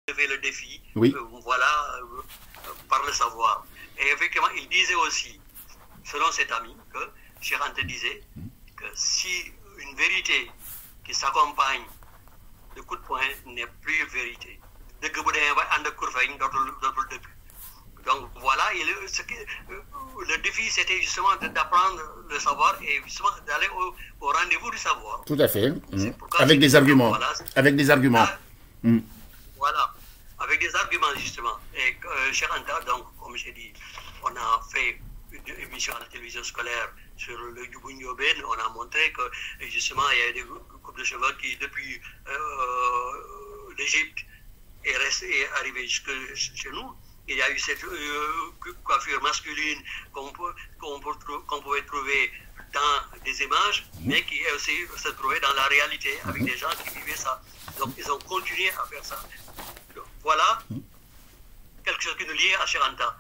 relever le défi, Oui. par le savoir. Et effectivement, il disait aussi, selon cet ami, que Cheikh Anta disait que si une vérité qui s'accompagne de coups de poing n'est plus vérité. Donc voilà, le défi c'était justement d'apprendre le savoir et justement d'aller au rendez-vous du savoir. Tout à fait. Avec des arguments. Voilà, avec des arguments. Voilà, avec des arguments justement. Et Cheikh Anta, donc, comme j'ai dit, on a fait une émission à la télévision scolaire sur le Djoubou-Ndiobène. On a montré que justement il y a des coupes de cheveux qui depuis l'Égypte est arrivé jusque chez nous. Il y a eu cette coiffure masculine qu'on pouvait trouver dans des images, mais qui est aussi se trouvait dans la réalité avec des gens qui vivaient ça. Donc ils ont continué à faire ça. Donc, voilà quelque chose qui nous lie à Cheikh Anta.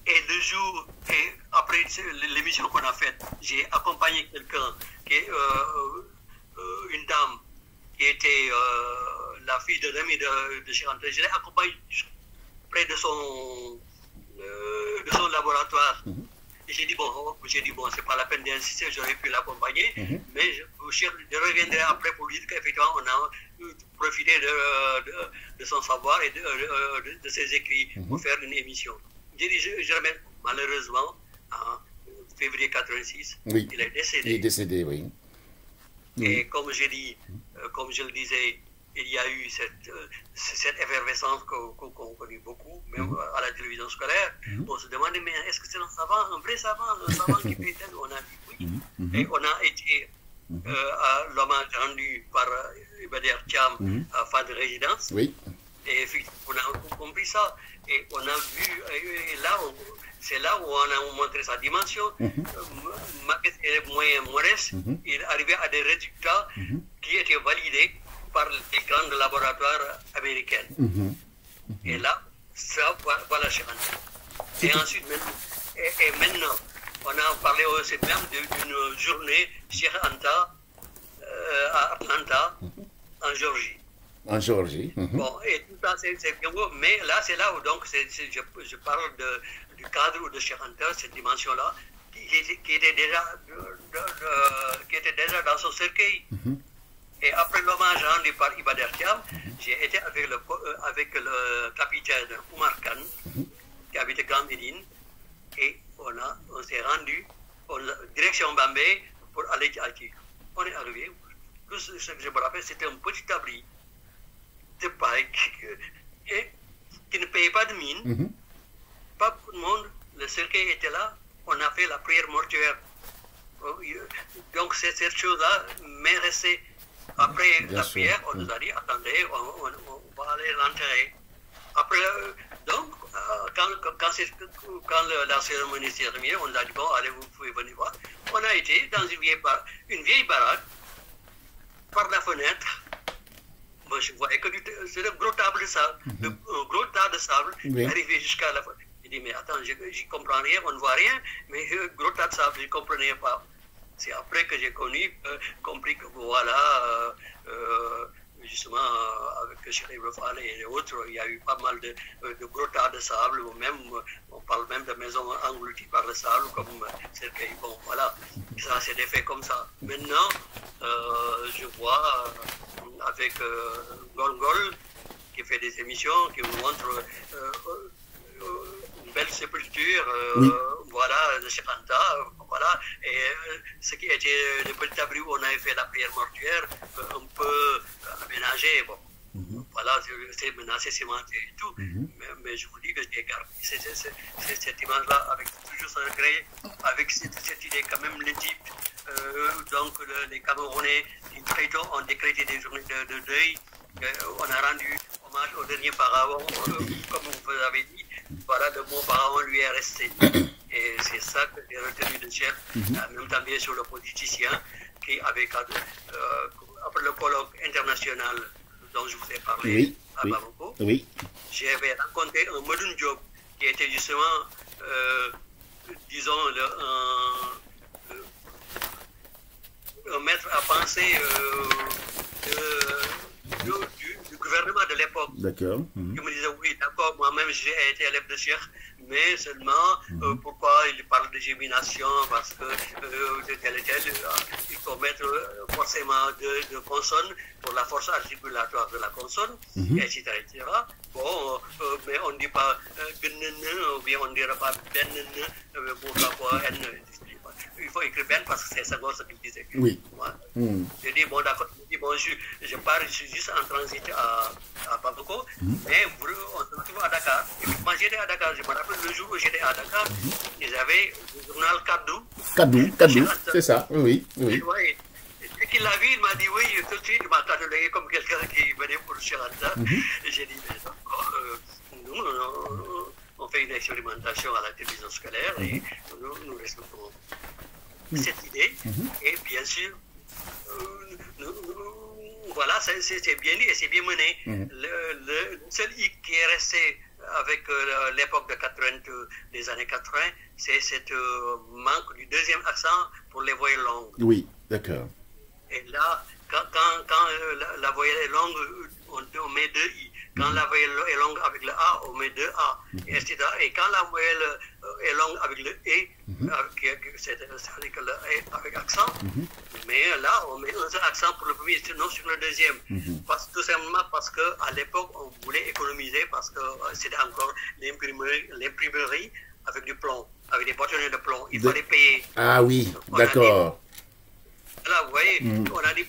Et le jour, et après l'émission qu'on a faite, j'ai accompagné quelqu'un qui est une dame qui était la fille de l'ami de Cheikh Anta. Je l'ai accompagnée près de son laboratoire. Et j'ai dit, bon, c'est pas la peine d'insister, j'aurais pu l'accompagner, mais je reviendrai après pour lui dire qu'effectivement, on a profité de son savoir et de ses écrits pour faire une émission. J'ai dit, je remets, malheureusement, en février 86, oui. Il est décédé. Il est décédé, oui. Et comme j'ai dit, comme je le disais, il y a eu cette effervescence qu'on connaît beaucoup, même à la télévision scolaire. On se demandait, mais est-ce que c'est un vrai savant, un savant qui fait tel? On a dit oui. Et on a été à l'hommage rendu par Ibader Thiam à fin de résidence. Oui. Et on a compris ça. Et on a vu, et là, c'est là où on a montré sa dimension. Maquette est moyen modeste. Il arrivait à des résultats qui étaient validés par les grands laboratoires américains. Et là, ça, voilà Cheikh Anta. Et ensuite, maintenant, on a parlé aussi même d'une journée Cheikh Anta à Atlanta, en Géorgie. En Géorgie. Bon, et tout ça, c'est bien beau, mais là, c'est là où donc, je parle du cadre de Cheikh Anta, cette dimension-là, qui était déjà dans son cercueil. Et après l'hommage rendu par Ibader Thiam, j'ai été avec le capitaine Oumar Khan, qui habitait Grand Médine, et on s'est rendu direction Bambey pour aller à Haïti. On est arrivé, tout ce que je me rappelle, c'était un petit abri de paille qui ne payait pas de mine. Pas beaucoup de monde, le cercueil était là, on a fait la prière mortuaire. Donc cette chose-là m'est restée. Après la prière, on nous a dit, attendez, on va aller l'enterrer. Après, donc, quand la cérémonie s'est terminée, on nous a dit, bon, allez, vous pouvez venir voir. On a été dans une vieille baraque, par la fenêtre. Moi, je voyais que c'est le gros table de sable, un gros tas de sable, arrivé jusqu'à la fenêtre. J'ai dit, mais attends, j'y comprends rien, on ne voit rien, mais gros tas de sable, je ne comprenais pas. C'est après que j'ai compris que voilà, justement, avec Cheikh Ibrahim et les autres, il y a eu pas mal de gros tas de sable, ou même, on parle même de maisons englouties par le sable, comme cercueil. Bon, voilà, ça s'est fait comme ça. Maintenant, je vois avec Gol, qui fait des émissions, qui vous montre une belle sépulture, voilà, de Cheikh Anta, voilà, et ce qui était le petit abri où on avait fait la prière mortuaire, un peu aménagé, bon, voilà, c'est menacé, cimenté et tout, mais je vous dis que j'ai gardé cette image-là, avec toujours ce regret, avec cette idée quand même l'Égypte, donc les Camerounais, ont décrété des journées de deuil, on a rendu hommage au dernier pharaon, comme vous avez dit. Voilà, le mot pharaon lui est resté. Et c'est ça que j'ai retenu de Cheikh, même temps bien sûr le politicien, qui avec, après le colloque international dont je vous ai parlé à Bamako, j'avais rencontré un Medoune Diop, qui était justement, disons, un maître à penser du gouvernement de l'époque. D'accord. Je me disais, oui, d'accord, moi-même j'ai été élève de Cheikh, mais seulement pourquoi il parle de gémination, parce que tel et tel, il faut mettre forcément de consonnes pour la force articulatoire de la consonne, etc., etc. Bon, mais on ne dit pas ou bien on ne dira pas pourquoi N. Il faut écrire Ben parce que c'est ça ce qu'il disait. Oui. Je dis, bon, d'accord, je pars, je suis juste en transit à Bamako, mais on se retrouve à Dakar. Et puis, moi, j'étais à Dakar, je me rappelle le jour où j'étais à Dakar, ils avaient le journal Kadou, c'est ça, oui. Et qu'il l'a vu, il m'a dit oui, tout de suite, il m'a catalogué comme quelqu'un qui venait pour Chiranta. Et j'ai dit, mais nous, on fait une expérimentation à la télévision scolaire et nous respectons cette idée. Et bien sûr, voilà, c'est bien dit et c'est bien mené. Le seul hic qui est resté avec l'époque des années 80, c'est cette manque du deuxième accent pour les voyelles longues. Oui, d'accord. Et là, quand la voyelle est longue, on met deux i. Quand la voyelle est longue avec le a, on met deux a, etc. Et quand la voyelle est longue avec le e, c'est-à-dire que le e avec accent, mais là, on met un seul accent pour le premier, non sur le deuxième. Tout simplement parce qu'à l'époque, on voulait économiser parce que c'était encore l'imprimerie avec du plomb, avec des bâtonnets de plomb. Il fallait payer. Ah oui, d'accord. Là, vous voyez, on a dit,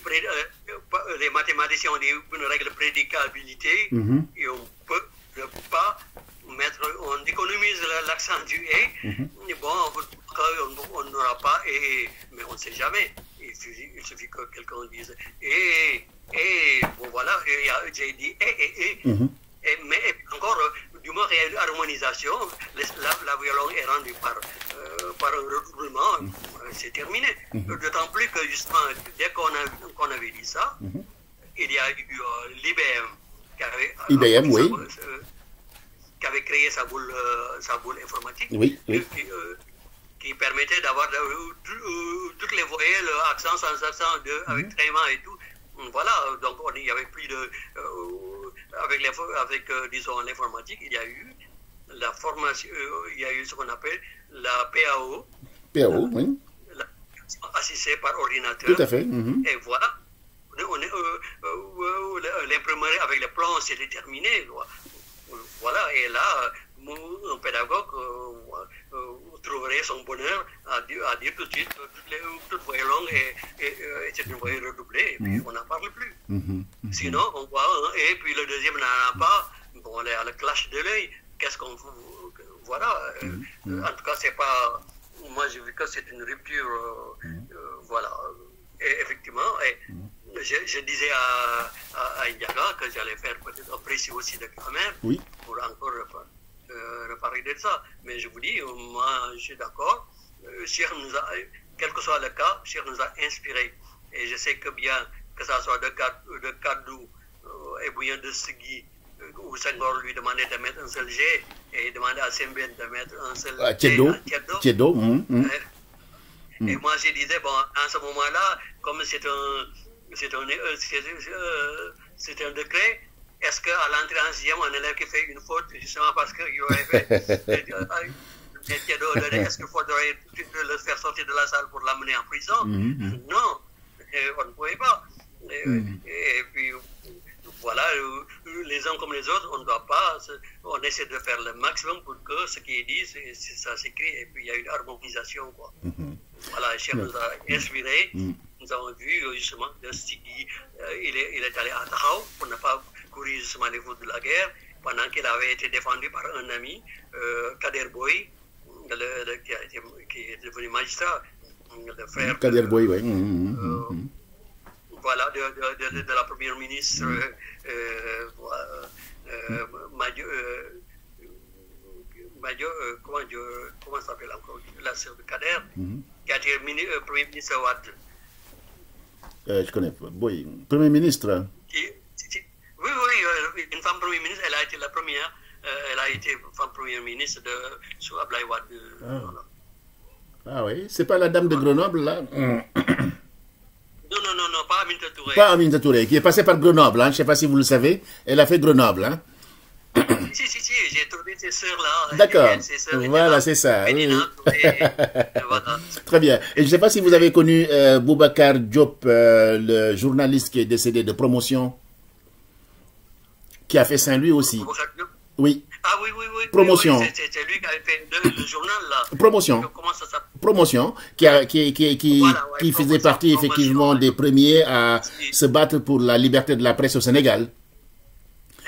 les mathématiciens ont dit une règle de prédicabilité et on ne peut pas mettre, on économise l'accent du et. Bon, on n'aura pas et, mais on ne sait jamais. Il suffit que quelqu'un dise et, bon voilà, j'ai dit et, mais encore, du moins, il y a une harmonisation. La violon est rendue par un redoublement, c'est terminé. D'autant plus que, justement, dès qu'on avait dit ça, il y a eu l'IBM qui avait créé sa boule informatique, qui permettait d'avoir toutes les voyelles, accent, sans accent, avec traitement et tout. Voilà, donc il n'y avait plus de... avec disons, l'informatique, il y a eu la formation, il y a eu ce qu'on appelle la PAO. PAO, oui. Assistée par ordinateur. Tout à fait. Et voilà, l'imprimerie avec les plans, c'est déterminé. Voilà, et là, un pédagogue trouverait son bonheur à dire tout de suite toute voyelle longue et c'est une voyelle redoublée, et puis on n'en parle plus. Sinon, on voit un et puis le deuxième n'en a pas, bon, on est à le clash de l'œil, qu'est-ce qu'on... Voilà, en tout cas, c'est pas... Moi, j'ai vu que c'est une rupture, voilà. Et effectivement, je disais à Indiaga que j'allais faire peut-être un précis aussi de grammaire pour encore reparler de ça. Mais je vous dis, moi, je suis d'accord. Cheikh nous a, quel que soit le cas, Cheikh nous a inspiré. Et je sais que bien, que ça soit de Kadou et bien de Segui, où Senghor lui demandait de mettre un seul G et demandait à Sembène de mettre un seul Tiedo. Et moi, je disais, bon, à ce moment-là, comme c'est un décret, est-ce qu'à l'entrée en sixième, un élève qui fait une faute, justement parce qu'il aurait fait est-ce qu'il faudrait le faire sortir de la salle pour l'amener en prison? Non, on ne pouvait pas. Et puis, voilà, les uns comme les autres, on ne doit pas, on essaie de faire le maximum pour que ce qui est dit, ça s'écrit, et puis il y a une harmonisation, quoi. Voilà, Cheikh nous a inspiré. Nous avons vu justement de Stigui, il est allé à Tahaou pour ne pas courir justement les fautes de la guerre, pendant qu'il avait été défendu par un ami, Kader Boy, qui est devenu magistrat, le frère Kader Boy, oui. Voilà, de la première ministre comment ça s'appelle encore, la sœur de Kader, qui a été premier ministre Wade. Je connais pas. Boy, premier ministre. Oui, une femme premier ministre, elle a été la première, elle a été femme première ministre sous Ablaye Wade. Ah oui, c'est pas la dame de Grenoble là? Non, non, pas Aminata Touré. Pas Aminata Touré, qui est passée par Grenoble, hein, je ne sais pas si vous le savez. Elle a fait Grenoble, hein. Si, j'ai trouvé ces sœurs-là. D'accord, voilà, c'est ça. Oui. Voilà. Très bien. Et je ne sais pas si vous avez connu Boubacar Diop, le journaliste qui est décédé de Promotion, qui a fait Saint-Louis aussi. Oui. Ah oui. Promotion. Oui, c'est lui qui avait fait le journal, là. Promotion. Comment ça s'appelle? Promotion, qui faisait partie effectivement des premiers à se battre pour la liberté de la presse au Sénégal.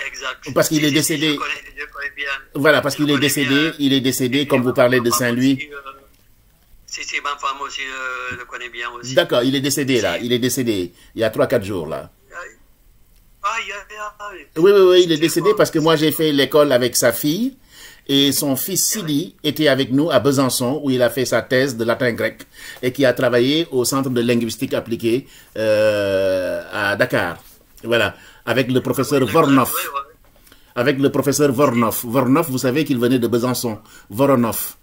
Exact. Parce qu'il est décédé. Je connais bien. Voilà, parce qu'il est décédé. Il est décédé, comme vous parlez de Saint-Louis. Si, ma femme aussi le connaît bien aussi. D'accord, il est décédé là. Il est décédé il y a 3-4 jours là. Oui, il est décédé parce que moi j'ai fait l'école avec sa fille et son fils Sidi était avec nous à Besançon où il a fait sa thèse de latin grec et qui a travaillé au centre de linguistique appliquée à Dakar. Voilà, avec le professeur Voronov. Avec le professeur Voronov. Voronov, vous savez qu'il venait de Besançon. Voronov.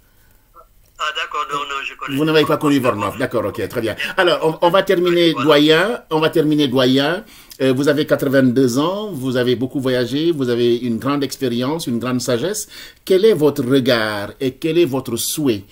Ah d'accord, non, je connais. Vous n'avez pas connu Voronov, d'accord, ok, très bien. Alors, on va terminer doyen, vous avez 82 ans, vous avez beaucoup voyagé, vous avez une grande expérience, une grande sagesse. Quel est votre regard et quel est votre souhait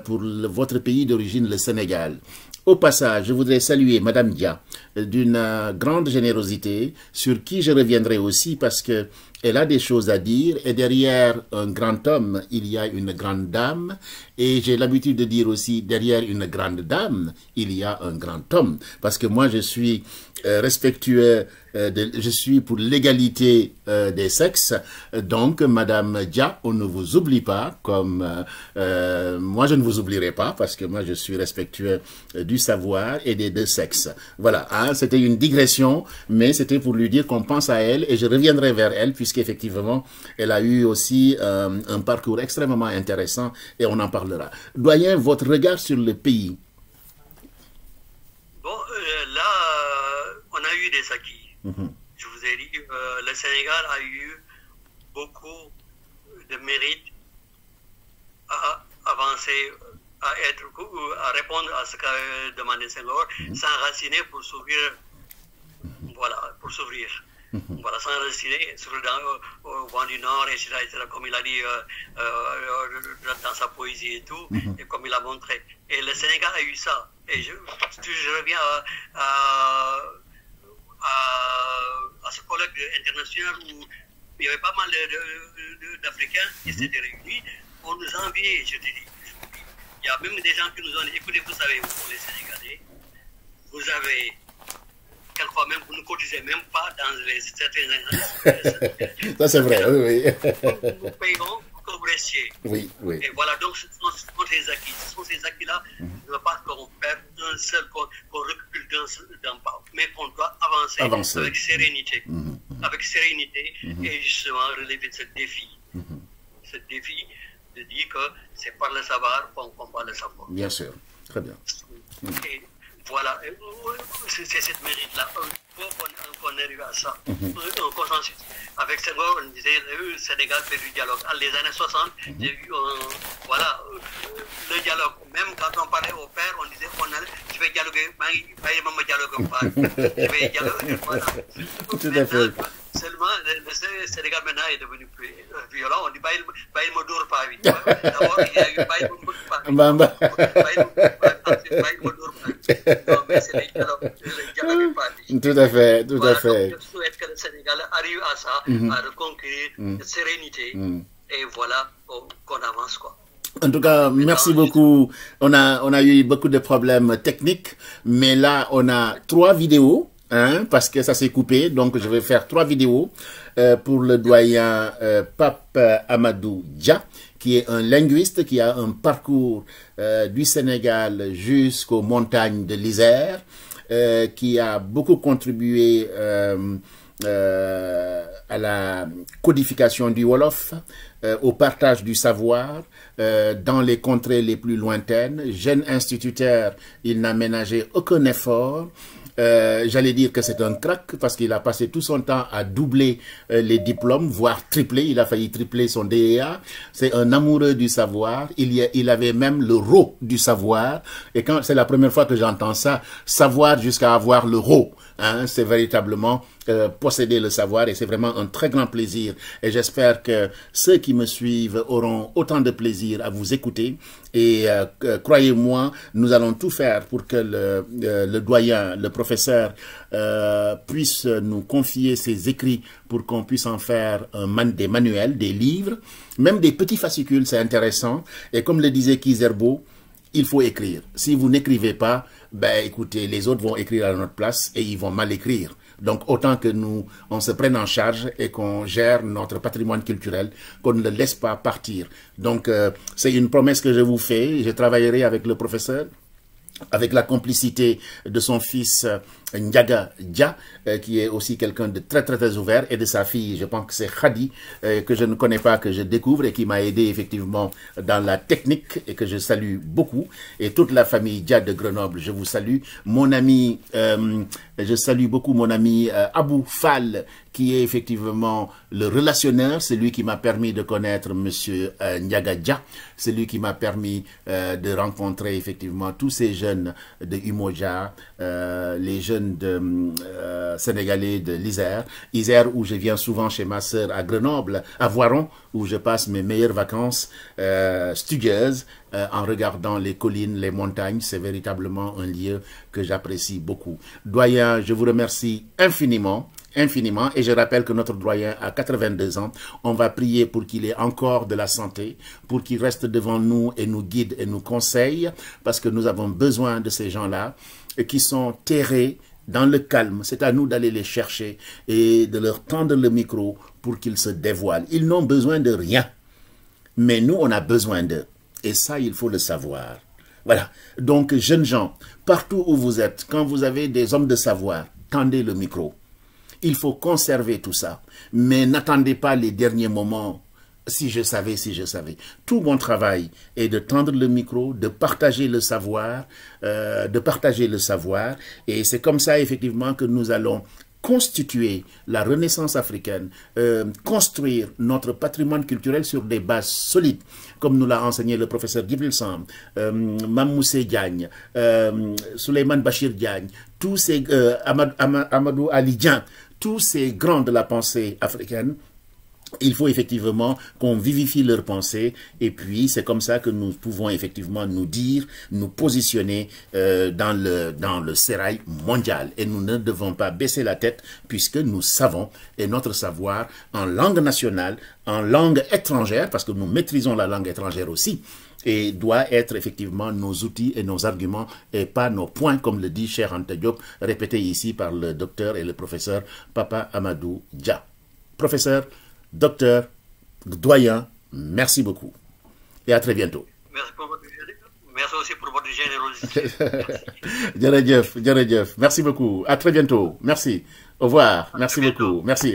pour votre pays d'origine, le Sénégal? Au passage, je voudrais saluer Madame Dia d'une grande générosité sur qui je reviendrai aussi parce que elle a des choses à dire et derrière un grand homme, il y a une grande dame et j'ai l'habitude de dire aussi derrière une grande dame, il y a un grand homme parce que moi je suis respectueux, je suis pour l'égalité des sexes, donc Madame Dia, on ne vous oublie pas comme moi je ne vous oublierai pas parce que moi je suis respectueux du savoir et des deux sexes. Voilà, hein, c'était une digression, mais c'était pour lui dire qu'on pense à elle et je reviendrai vers elle puisqu'effectivement elle a eu aussi un parcours extrêmement intéressant et on en parlera. Doyen, votre regard sur le pays? Bon, là, on a eu des acquis. Je vous ai dit, le Sénégal a eu beaucoup de mérite à avancer, à répondre à ce qu'a demandé Senghor, s'enraciner pour s'ouvrir, voilà, pour s'ouvrir. Voilà, s'enraciner au vent du Nord, etc., comme il a dit dans sa poésie et tout, et comme il a montré. Et le Sénégal a eu ça. Et je reviens à ce colloque international où il y avait pas mal d'Africains qui s'étaient réunis. On nous enviait, je te dis. Il y a même des gens qui nous ont dit, écoutez, vous savez, pour les Sénégalais, vous avez, quelquefois même, vous ne cotisez même pas dans certains organismes. Ça c'est vrai, oui. Nous payons comme restier. Oui. Et voilà, donc ce sont ces acquis. Ce sont ces acquis-là, ne pas qu'on perde un seul, qu'on recule d'un pas, mais qu'on doit avancer. Avec sérénité. Avec sérénité et justement relever ce défi. Ce défi de dire que c'est par le savoir qu'on combat le savoir. Bien sûr, très bien. Et voilà, c'est cette mérite-là. Qu'on arrive à ça, un consensus. Avec Senghor, on disait le Sénégal fait du dialogue. À les années 60, j'ai eu voilà, le dialogue. Même quand on parlait au père, on disait je vais dialoguer, je vais dialoguer. Voilà. Tout à fait. Seulement, le Sénégal maintenant est devenu plus violent. On dit Baïl Modour Pavi. D'abord, il y a eu Baïl Modour Pavi. Baïl Modour Pavi. Non, mais c'est le dialogue Pavi. Tout à fait, tout à fait. Donc, je souhaite que le Sénégal arrive à ça, à reconquérir cette sérénité. Et voilà, qu'on avance, quoi. En tout cas, merci beaucoup. On a eu beaucoup de problèmes techniques, mais là, on a 3 vidéos. Hein, parce que ça s'est coupé, donc je vais faire 3 vidéos pour le doyen Pape Amadou Dia, qui est un linguiste qui a un parcours du Sénégal jusqu'aux montagnes de l'Isère, qui a beaucoup contribué à la codification du Wolof, au partage du savoir dans les contrées les plus lointaines. Jeune instituteur, il n'a ménagé aucun effort. J'allais dire que c'est un crack parce qu'il a passé tout son temps à doubler les diplômes, voire tripler. Il a failli tripler son DEA. C'est un amoureux du savoir. Il avait même le rho du savoir. Et quand c'est la première fois que j'entends ça, savoir jusqu'à avoir le rho, hein, c'est véritablement posséder le savoir et c'est vraiment un très grand plaisir. Et j'espère que ceux qui me suivent auront autant de plaisir à vous écouter. Et croyez-moi, nous allons tout faire pour que le doyen, le professeur, puisse nous confier ses écrits pour qu'on puisse en faire des manuels, des livres, même des petits fascicules, c'est intéressant. Et comme le disait Kizerbo, il faut écrire. Si vous n'écrivez pas, ben écoutez, les autres vont écrire à notre place et ils vont mal écrire. Donc autant que nous, on se prenne en charge et qu'on gère notre patrimoine culturel, qu'on ne le laisse pas partir. Donc c'est une promesse que je vous fais. Je travaillerai avec le professeur, avec la complicité de son fils Ndiaga Dia, qui est aussi quelqu'un de très, très, très ouvert, et de sa fille, je pense que c'est Khadi, que je ne connais pas, que je découvre, et qui m'a aidé effectivement dans la technique, et que je salue beaucoup. Et toute la famille Dia de Grenoble, je vous salue. Mon ami, je salue beaucoup mon ami Abou Fall, qui est effectivement le relationneur, c'est lui qui m'a permis de connaître monsieur Ndiaga Dia, c'est lui qui m'a permis de rencontrer effectivement tous ces jeunes de Umoja, les jeunes sénégalais de l'Isère, Isère où je viens souvent chez ma sœur à Grenoble, à Voiron, où je passe mes meilleures vacances studieuses en regardant les collines, les montagnes. C'est véritablement un lieu que j'apprécie beaucoup. Doyen, je vous remercie infiniment. Infiniment, et je rappelle que notre doyen a 82 ans. On va prier pour qu'il ait encore de la santé, pour qu'il reste devant nous et nous guide et nous conseille, parce que nous avons besoin de ces gens-là qui sont terrés dans le calme. C'est à nous d'aller les chercher et de leur tendre le micro pour qu'ils se dévoilent. Ils n'ont besoin de rien, mais nous, on a besoin d'eux. Et ça, il faut le savoir. Voilà. Donc, jeunes gens, partout où vous êtes, quand vous avez des hommes de savoir, tendez le micro. Il faut conserver tout ça. Mais n'attendez pas les derniers moments. Si je savais, si je savais. Tout mon travail est de tendre le micro, de partager le savoir, Et c'est comme ça, effectivement, que nous allons constituer la renaissance africaine, construire notre patrimoine culturel sur des bases solides, comme nous l'a enseigné le professeur Djibril Samb, Mamoussé Diagne, Souleymane Bachir Diagne, tous ces Amadou Ali Dian, tous ces grands de la pensée africaine. Il faut effectivement qu'on vivifie leur pensée et puis c'est comme ça que nous pouvons effectivement nous dire, nous positionner dans le sérail mondial. Et nous ne devons pas baisser la tête puisque nous savons, et notre savoir en langue nationale, en langue étrangère, parce que nous maîtrisons la langue étrangère aussi, et doit être effectivement nos outils et nos arguments et pas nos points, comme le dit Cheikh Anta Diop, répété ici par le docteur et le professeur Papa Amadou Dia. Professeur, docteur, doyen, merci beaucoup. Et à très bientôt. Merci aussi pour votre générosité. Djeredjeuf. Merci beaucoup. À très bientôt. Merci. Au revoir. Merci beaucoup. Merci.